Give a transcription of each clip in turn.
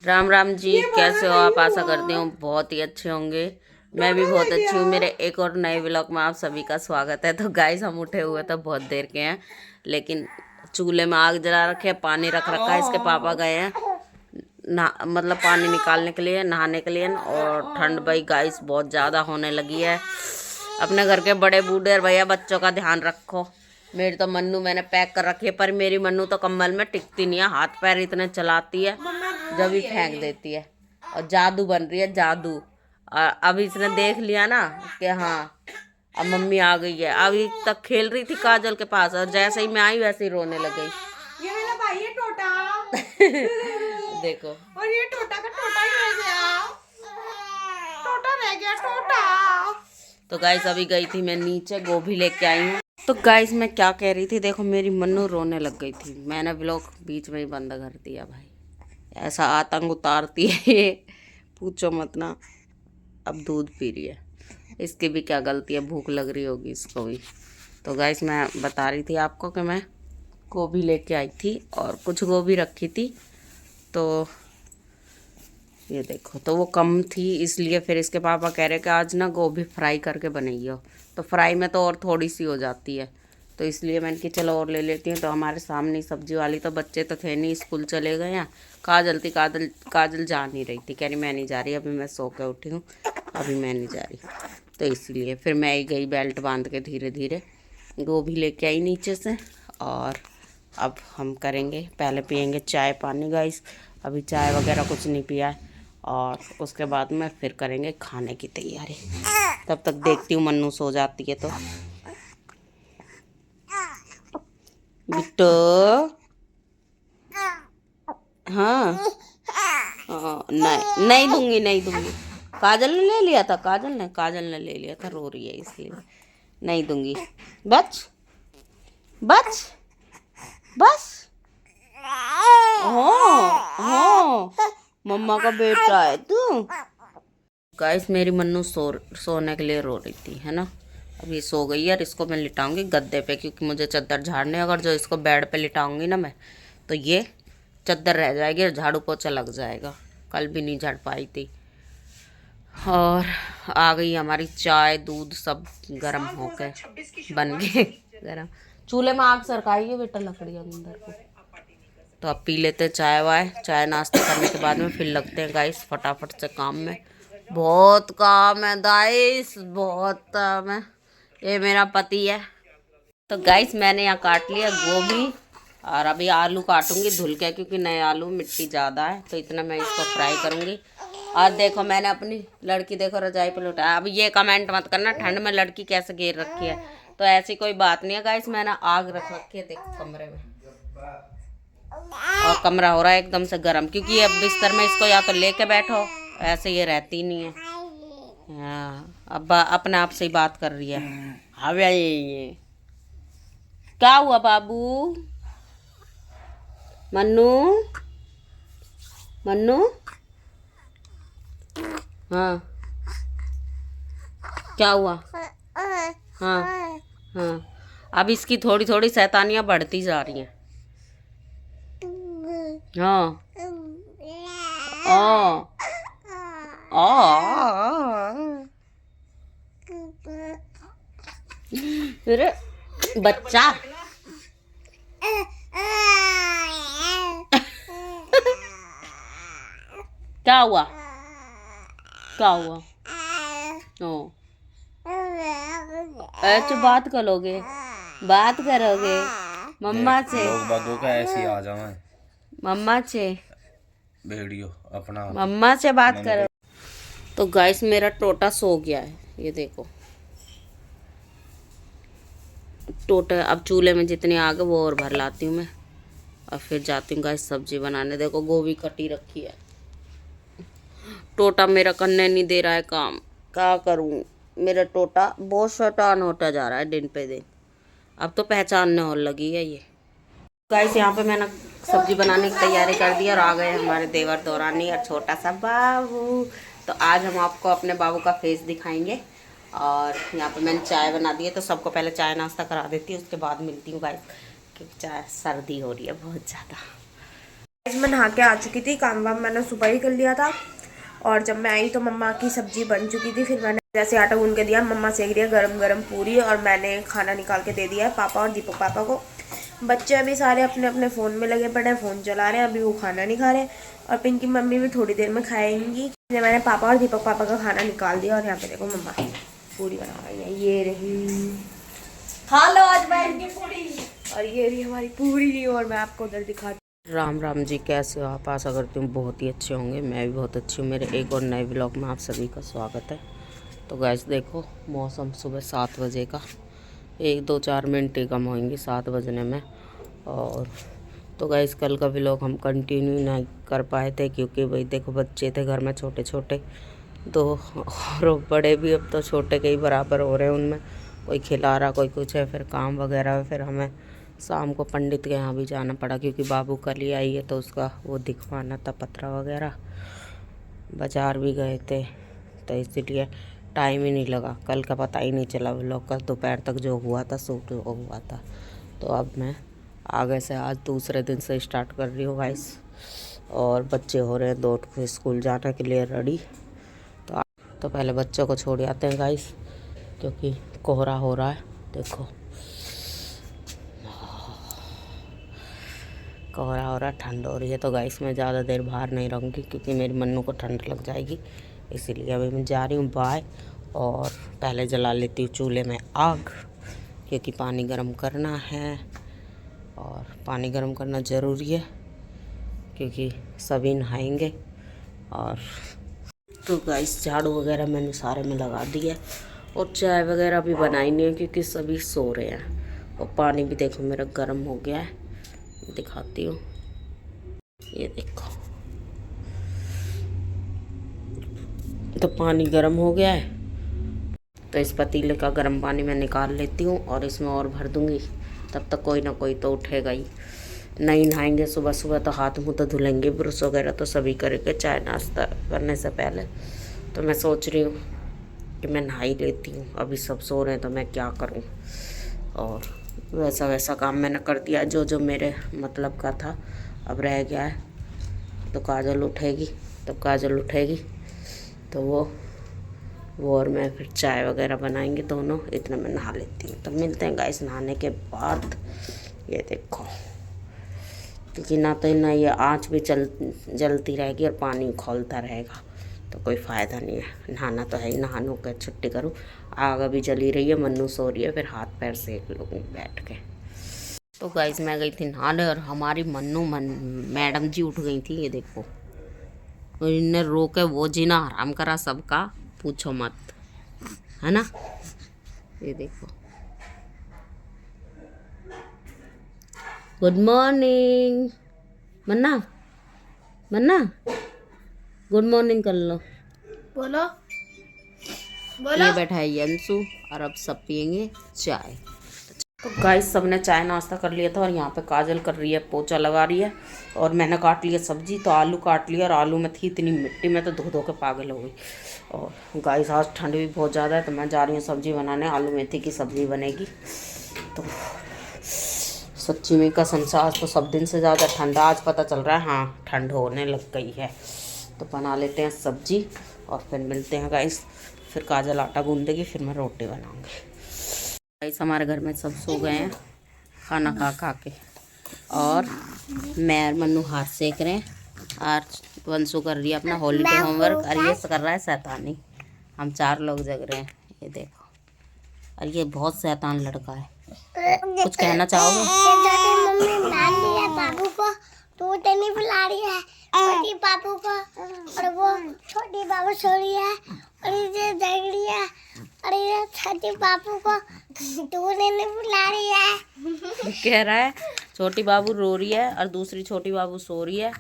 राम राम जी, कैसे हो आप? आशा करती हूँ बहुत ही अच्छे होंगे। मैं भी बहुत अच्छी हूँ। मेरे एक और नए व्लॉग में आप सभी का स्वागत है। तो गाइस, हम उठे हुए तो बहुत देर के हैं, लेकिन चूल्हे में आग जला रखे है, पानी रख रखा है। इसके पापा गए हैं मतलब पानी निकालने के लिए, नहाने के लिए। और ठंड भाई गाइस बहुत ज़्यादा होने लगी है। अपने घर के बड़े बूढ़े और भैया बच्चों का ध्यान रखो। मेरी तो मन्नू मैंने पैक कर रखी है, पर मेरी मन्नू तो कम्बल में टिकती नहीं है, हाथ पैर इतने चलाती है जब भी फेंक देती है। और जादू बन रही है, जादू। और अब इसने देख लिया ना कि हाँ अब मम्मी आ गई है। अभी तक खेल रही थी काजल के पास, और जैसे ही मैं आई वैसे ही रोने लग गई। ये मेरा भाई है टोटा। देखो, और ये टोटा का टोटा ही रह गया, टोटा रह गया टोटा। तो गाइस अभी गई थी मैं नीचे, गोभी लेके आई हूँ। तो गाइस मैं क्या कह रही थी, देखो मेरी मन्नू रोने लग गई थी। मैंने व्लॉग बीच में ही बंद कर दिया भाई। ऐसा आतंक उतारती है ये, पूछो मत ना। अब दूध पी रही है, इसकी भी क्या गलती है, भूख लग रही होगी इसको भी। तो गाइस मैं बता रही थी आपको कि मैं गोभी लेके आई थी और कुछ गोभी रखी थी, तो ये देखो। तो वो कम थी, इसलिए फिर इसके पापा कह रहे कि आज ना गोभी फ्राई करके बनाइए। तो फ्राई में तो और थोड़ी सी हो जाती है, तो इसलिए मैंने कि चलो और ले लेती हूँ। तो हमारे सामने सब्जी वाली, तो बच्चे तो थे नहीं, स्कूल चले गए हैं। काजल थी, काजल जा नहीं रही थी, कह रही मैं नहीं जा रही, अभी मैं सो के उठी हूँ, अभी मैं नहीं जा रही। तो इसलिए फिर मैं ही गई बेल्ट बांध के, धीरे धीरे गोभी लेके आई नीचे से। और अब हम करेंगे, पहले पियेंगे चाय पानी गाइस। अभी चाय वगैरह कुछ नहीं पिया है, और उसके बाद में फिर करेंगे खाने की तैयारी। तब तक देखती हूँ मन्नू सो जाती है तो। बिट्टो, हाँ नहीं नहीं दूंगी, नहीं दूंगी। काजल ने ले लिया था, काजल ने ले लिया था, रो रही है इसलिए नहीं दूंगी। बच बच बस। हो मम्मा का बेटा है तू। गाइस मेरी मन्नू सोने के लिए रो रही थी, है ना। अब ये सो गई है, और इसको मैं लिटाऊंगी गद्दे पे, क्योंकि मुझे चादर झाड़ने। अगर जो इसको बेड पे लिटाऊंगी ना मैं, तो ये चादर रह जाएगी और झाड़ू पोछा लग जाएगा। कल भी नहीं झाड़ पाई थी। और आ गई हमारी चाय, दूध सब गर्म होके बन गए गर्म। चूल्हे में आग सरकाई है बेटा, लकड़ी अंदर को। तो अब पी लेते चाय वाय, चाय नाश्ता करने के बाद में फिर लगते हैं गाइस फटाफट से काम में। बहुत काम है गाइस, बहुत काम है। ये मेरा पति है। तो गाइस मैंने यहाँ काट लिया गोभी, और अभी आलू काटूंगी धुल के, क्योंकि नए आलू मिट्टी ज़्यादा है, तो इतना मैं इसको फ्राई करूंगी। और देखो मैंने अपनी लड़की देखो रजाई पे लुटाया। अब ये कमेंट मत करना ठंड में लड़की कैसे घेर रखी है, तो ऐसी कोई बात नहीं है गाइस। मैंने आग रख रखी है देखो कमरे में, और कमरा हो रहा है एकदम से गर्म, क्योंकि अब बिस्तर में इसको या तो लेके बैठो, ऐसे ये रहती नहीं है। हाँ अब अपने आप से ही बात कर रही है। हाँ ये क्या हुआ बाबू? मन्नू, मन्नू, हाँ क्या हुआ? हाँ हाँ, अब इसकी थोड़ी थोड़ी शैतानियाँ बढ़ती जा रही हैं। हाँ ओ अरे बच्चा क्या हुआ? क्या हुआ? ओ अच्छा बात करोगे, बात करोगे मम्मा से? लोग बागों का ऐसे ही आ जाओ मम्मा से, वीडियो अपना मम्मा से बात करो। तो गाइस मेरा टोटा सो गया है, ये देखो टोटा। अब चूल्हे में जितनी आग है वो और भर लाती हूँ मैं, और फिर जाती हूँ गाइस सब्जी बनाने। देखो गोभी कटी रखी है। टोटा मेरा करने नहीं दे रहा है काम, क्या करूँ। मेरा टोटा बहुत शैतान होता जा रहा है दिन पे दिन। अब तो पहचानने और लगी है ये। गाइस यहाँ पे मैंने सब्जी बनाने की तैयारी कर दी, और आ गए हमारे देवर दौरानी और छोटा सा बाबू। तो आज हम आपको अपने बाबू का फेस दिखाएंगे। और यहाँ पे मैंने चाय बना दी है, तो सबको पहले चाय नाश्ता करा देती हूँ, उसके बाद मिलती हूँ गाइस, क्योंकि चाय सर्दी हो रही है बहुत ज़्यादा। मैं नहा के आ चुकी थी, काम वाम मैंने सुबह ही कर लिया था। और जब मैं आई तो मम्मा की सब्जी बन चुकी थी। फिर मैंने जैसे आटा गूंद के दिया, मम्मा सेक दिया गरम गरम पूरी, और मैंने खाना निकाल के दे दिया है पापा और दीपक पापा को। बच्चे अभी सारे अपने अपने फ़ोन में लगे पड़े हैं, फ़ोन चला रहे हैं, अभी वो खाना नहीं खा रहे। और पिंकी मम्मी भी थोड़ी देर में खाएंगी। मैंने पापा और दीपक पापा का खाना निकाल दिया। और यहाँ पे देखो मम्मा पूरी बना रही है, ये रही, खा लो आज बैठ के पूरी। और ये रही हमारी पूरी, और मैं आपको उधर दिखाती। राम राम जी, कैसे हो आप? आशा करती हूँ बहुत ही अच्छे होंगे। मैं भी बहुत अच्छी हूँ। मेरे एक और नए व्लॉग में आप सभी का स्वागत है। तो गैस देखो, मौसम सुबह 7 बजे का, 1-2-4 मिनट ही कम होंगे 7 बजने में। और तो गैस कल का व्लॉग हम कंटिन्यू नहीं कर पाए थे, क्योंकि भाई देखो बच्चे थे घर में छोटे छोटे, तो और बड़े भी अब तो छोटे के ही बराबर हो रहे हैं। उनमें कोई खिला रहा, कोई कुछ है, फिर काम वगैरह। फिर हमें शाम को पंडित के यहाँ भी जाना पड़ा, क्योंकि बाबू कल ही आई है, तो उसका वो दिखवाना था पत्रा वगैरह। बाजार भी गए थे, तो इसीलिए टाइम ही नहीं लगा। कल का पता ही नहीं चला व्लॉग का, दोपहर तक जो हुआ था शूट हुआ था। तो अब मैं आगे से आज दूसरे दिन से स्टार्ट कर रही हूँ गाइस। और बच्चे हो रहे हैं 2 को स्कूल जाने के लिए रेडी। तो पहले बच्चों को छोड़ आते हैं गाइस, क्योंकि कोहरा हो रहा है। देखो कोहरा हो रहा है, ठंड हो रही है। तो गाइस मैं ज़्यादा देर बाहर नहीं रहूँगी, क्योंकि मेरी मन्नू को ठंड लग जाएगी। इसीलिए अभी मैं जा रही हूँ बाय। और पहले जला लेती हूँ चूल्हे में आग, क्योंकि पानी गर्म करना है। और पानी गर्म करना ज़रूरी है, क्योंकि सभी नहाएंगे। और तो गाइस झाड़ू वगैरह मैंने सारे में लगा दिया, और चाय वगैरह भी बनाई नहीं है, क्योंकि सभी सो रहे हैं। और पानी भी देखो मेरा गर्म हो गया है, दिखाती हूँ, ये देखो। तो पानी गर्म हो गया है, तो इस पतीले का गर्म पानी मैं निकाल लेती हूँ और इसमें और भर दूँगी। तब तक कोई ना कोई तो उठेगा ही। नहीं नहाएंगे सुबह सुबह तो हाथ मुँह तो धुलेंगे, ब्रश वगैरह तो सभी करेंगे चाय नाश्ता करने से पहले। तो मैं सोच रही हूँ कि मैं नहा ही लेती हूँ। अभी सब सो रहे हैं तो मैं क्या करूँ। और वैसा वैसा काम मैंने कर दिया जो जो मेरे मतलब का था। अब रह गया है, तो काजल उठेगी, तब काजल उठेगी तो वो और मैं फिर चाय वगैरह बनाएंगे दोनों। इतना मैं नहा लेती हूँ। तो मिलते हैं गाइस नहाने के बाद। ये देखो, क्योंकि ना तो ना ये आँच भी जलती रहेगी और पानी खौलता रहेगा, तो कोई फ़ायदा नहीं है। नहाना तो है ही, नहानों के छुट्टी करूँ। आग अभी जली रही है, मन्नू सो रही है, फिर हाथ पैर सेक लूँगी बैठ के। तो गाइस मैं गई थी नहाने, और हमारी मैडम जी उठ गई थी। ये देखो, और इनने रो के वो जीना हराम करा सबका, पूछो मत, है ना। ये देखो, गुड मॉर्निंग मन्ना, मन्ना गुड मॉर्निंग कर लो। बोलो ये बैठा है यंसु, और अब सब पियेंगे चाय। तो गाइस सबने चाय नाश्ता कर लिया था, और यहाँ पे काजल कर रही है, पोछा लगा रही है। और मैंने काट लिया सब्जी, तो आलू काट लिया, और आलू में थी इतनी मिट्टी, में तो धो धो के पागल हो गई। और गाइस आज ठंड भी बहुत ज़्यादा है, तो मैं जा रही हूँ सब्जी बनाने। आलू मेथी की सब्ज़ी बनेगी। तो सच्ची में कसम से आज तो सब दिन से ज़्यादा ठंडा, आज पता चल रहा है हाँ ठंड होने लग गई है। तो बना लेते हैं सब्जी, और फिर मिलते हैं गाइस। फिर काजल आटा गूंदेगी, फिर मैं रोटी बनाऊँगी। गाइस हमारे घर में सब सो गए हैं खाना खा खा के, और मैं और मन्नू हाथ सेक रहे हैं। और वंशु कर रही है अपना हॉलीडे होमवर्क, और ये कर रहा है शैतानी। हम 4 लोग जग रहे हैं, ये देखो। और ये बहुत शैतान लड़का है। कुछ कहना चाहोगे? मम्मी बुला रही है बाबू को, तो वो नहीं बुला रही है छोटी बाबू को, और वो छोटी बाबू सो रही है, और ये जग रही है, और ये छोटी बाबू को तो नहीं बुला रही है। कह रहा है छोटी बाबू रो रही है, और दूसरी छोटी बाबू सो रही है,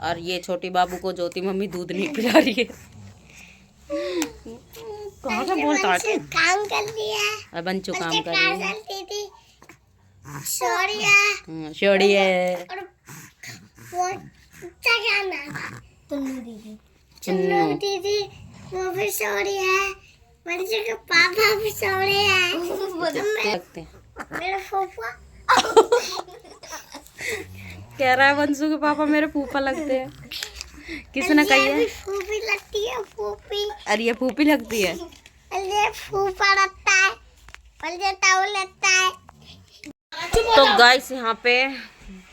और ये छोटी बाबू को ज्योति मम्मी दूध नहीं पिला रही है। कहाँ से बोलता है? काम कर रही है, बंचू काम कर रही है, सॉरी है, छोड़ी है। और वो क्या नाम है? चुन्नू दीदी, चुन्नू दीदी वो भी सो रही है, बच्चे के पापा भी सो रहे हैं। लगते हैं मेरा फूफा कह रहा है वंशु के पापा मेरे फूफा लगते हैं। किसने कही है? फूफी लगती है, फूफी। अरे ये फूफी लगती है। ये फूफा लगता है और ये ताऊ लगता है। तो गाइस यहाँ पे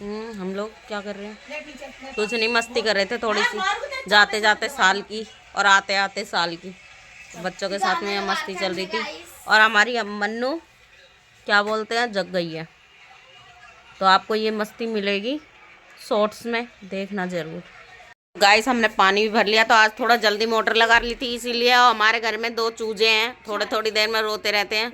हम लोग क्या कर रहे हैं? कुछ नहीं, मस्ती कर रहे थे थोड़ी सी। जाते जाते साल की और आते आते साल की। बच्चों के साथ में यहाँ मस्ती चल रही थी और हमारी मन्नू क्या बोलते हैं, जग गई है। तो आपको ये मस्ती मिलेगी शॉर्ट्स में, देखना जरूर। गाइस हमने पानी भी भर लिया, तो आज थोड़ा जल्दी मोटर लगा ली थी इसीलिए। और हमारे घर में 2 चूजे हैं, थोड़ी थोड़ी देर में रोते रहते हैं।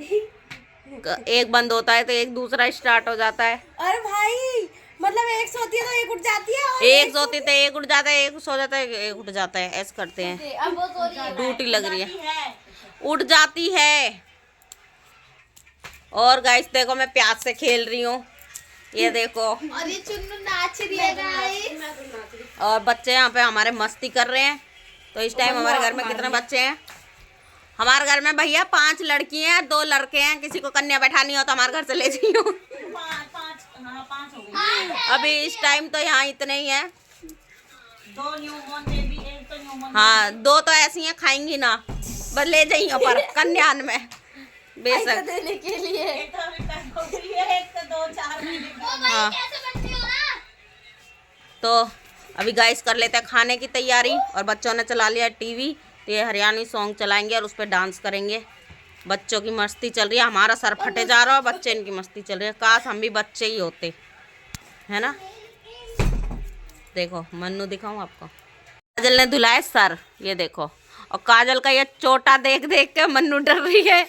एक बंद होता है तो एक दूसरा स्टार्ट हो जाता है। अरे भाई मतलब एक सोती है तो एक उठ जाती है और एक सोती तो एक उठ जाता है, एक सो जाता है एक उठ जाता है, ऐसे करते हैं। ड्यूटी लग रही है, उठ जाती है। और गाइस देखो मैं प्याज से खेल रही हूँ, ये देखो। और ये चुन्नू नाच रही है गाइस। और बच्चे यहाँ पे हमारे मस्ती कर रहे हैं। तो इस टाइम हमारे घर में कितने बच्चे हैं? हमारे घर में भैया 5 लड़की हैं, 2 लड़के हैं। किसी को कन्या बैठानी हो तो हमारे घर से ले जाइयो। 5 हो गए। अभी इस टाइम तो यहाँ इतने ही हैं। 2 न्यूबॉर्न बेबी, 1 तो न्यूबॉर्न। हाँ 2 तो ऐसी हैं, खाएंगी ना, बस ले जाइयो पर कन्यान में बेशक देने के लिए। एक तो अभी तक हो गई है, एक तो 2-4 महीने की। हाँ तो अभी गाइस कर लेते हैं खाने की तैयारी। और बच्चों ने चला लिया टीवी, तो ये हरियाणवी सॉन्ग चलाएंगे और उस पर डांस करेंगे। बच्चों की मस्ती चल रही है, हमारा सर फटे जा रहा है, बच्चे इनकी मस्ती चल रही है। काश हम भी बच्चे ही होते, है ना। देखो मन्नू दिखाऊं आपको, काजल ने धुलाया सर, ये देखो। और काजल का ये चोटा देख देख के मन्नू डर रही है।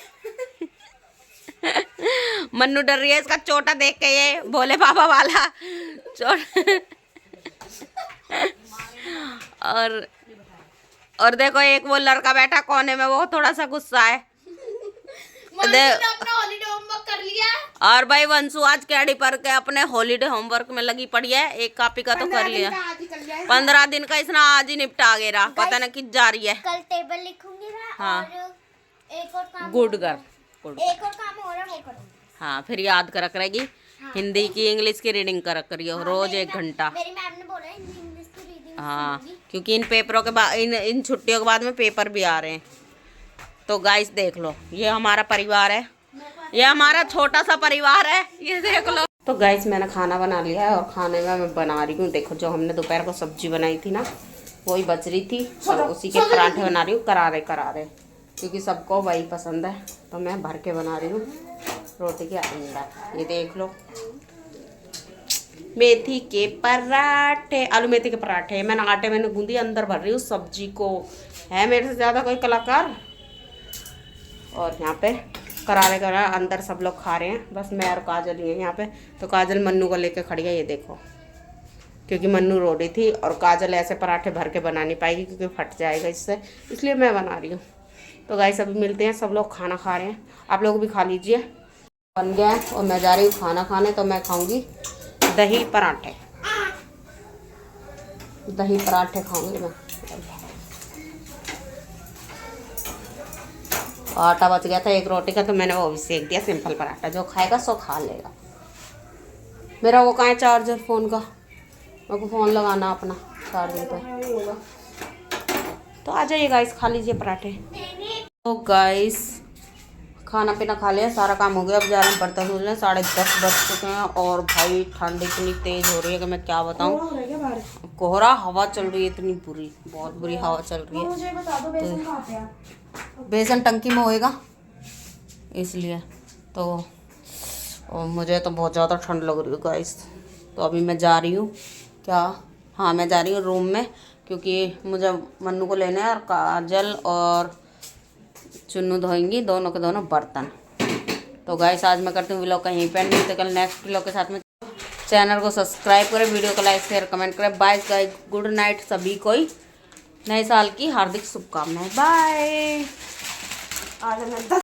मन्नू डर रही है इसका चोटा देख के, ये भोले बाबा वाला चोट। और देखो एक वो लड़का बैठा कोने में, वो थोड़ा सा गुस्सा है। अपना हॉलीडे होमवर्क कर लिया। और भाई वंशु आज कैडी पर के अपने हॉलीडे होमवर्क में लगी पड़ी है। एक कॉपी का तो कर लिया, 15 दिन का इसने आज ही निपटा गया। पता नहीं किस जा रही है। कल टेबल लिखूंगी मैं। हाँ। और एक और काम, गुड गर्ल, गुड। एक और काम हो रहा है वो करूंगी। हाँ फिर याद कर रहेगी। हिंदी की इंग्लिश की रीडिंग कर करियो रोज 1 घंटा। मेरी मैम ने बोला है इंग्लिश की रीडिंग। हाँ क्योंकि इन पेपरों के बाद, इन छुट्टियों के बाद में पेपर भी आ रहे हैं। तो गाइस देख लो, ये हमारा परिवार है, ये हमारा छोटा सा परिवार है, ये देख लो। तो गाइस मैंने खाना बना लिया है और खाने में मैं बना रही हूँ, देखो जो हमने दोपहर को सब्जी बनाई थी ना, वही बच रही थी और उसी के पराठे बना रही हूँ करारे करारे, क्योंकि सबको वही पसंद है। तो मैं भर के बना रही हूँ रोटी के अंदर। ये देख लो मेथी के पराठे, आलू मेथी के पराठे। मैंने आटे में गूंदी, अंदर भर रही हूँ सब्जी को। है मेरे से ज़्यादा कोई कलाकार। और यहाँ पे करारे करा अंदर सब लोग खा रहे हैं, बस मैं और काजल ही है यहाँ पे। तो काजल मन्नू को लेके खड़ी है, ये देखो, क्योंकि मन्नू रो रही थी और काजल ऐसे पराठे भर के बना नहीं पाएगी क्योंकि फट जाएगा इससे, इसलिए मैं बना रही हूँ। तो गाइस अभी मिलते हैं, सब लोग खाना खा रहे हैं, आप लोग भी खा लीजिए। बन गया है और मैं जा रही हूँ खाना खाने। तो मैं खाऊंगी दही पराठे, दही पराठे खाऊंगी मैं। आटा बच गया था 1 रोटी का, तो मैंने वो भी सेक दिया, सिंपल पराठा। जो खाएगा सो खा लेगा। मेरा वो कहाँ है चार्जर फ़ोन का, मेरे को फ़ोन लगाना अपना चार्जर पे। तो आ जाइए गाइस, खा लीजिए पराठे। तो गाइस खाना पीना खा लिया, सारा काम हो गया। अब जा रहे हैं बर्तन धुलने, 10:30 बज चुके हैं। और भाई ठंड इतनी तेज़ हो रही है कि मैं क्या बताऊँ। कोहरा, हवा चल रही है इतनी बुरी, बहुत बुरी हवा चल रही है। मुझे बता दो बेसन कहाँ पे है? बेसन टंकी में होएगा इसलिए। तो और मुझे तो बहुत ज़्यादा ठंड लग रही है गाइस। तो अभी मैं जा रही हूँ, क्या, हाँ मैं जा रही हूँ रूम में, क्योंकि मुझे मन्नू को लेना है और काजल और चुन्नू धोएंगी दोनों के दोनों बर्तन। तो गाइस आज मैं करती हूँ व्लॉग का यहीं पे, मिलते कल नेक्स्ट व्लॉग के साथ में। चैनल को सब्सक्राइब करें, वीडियो को लाइक शेयर कमेंट करें। बाय गाइस, गुड नाइट सभी को, नए साल की हार्दिक शुभकामनाएं। बाय।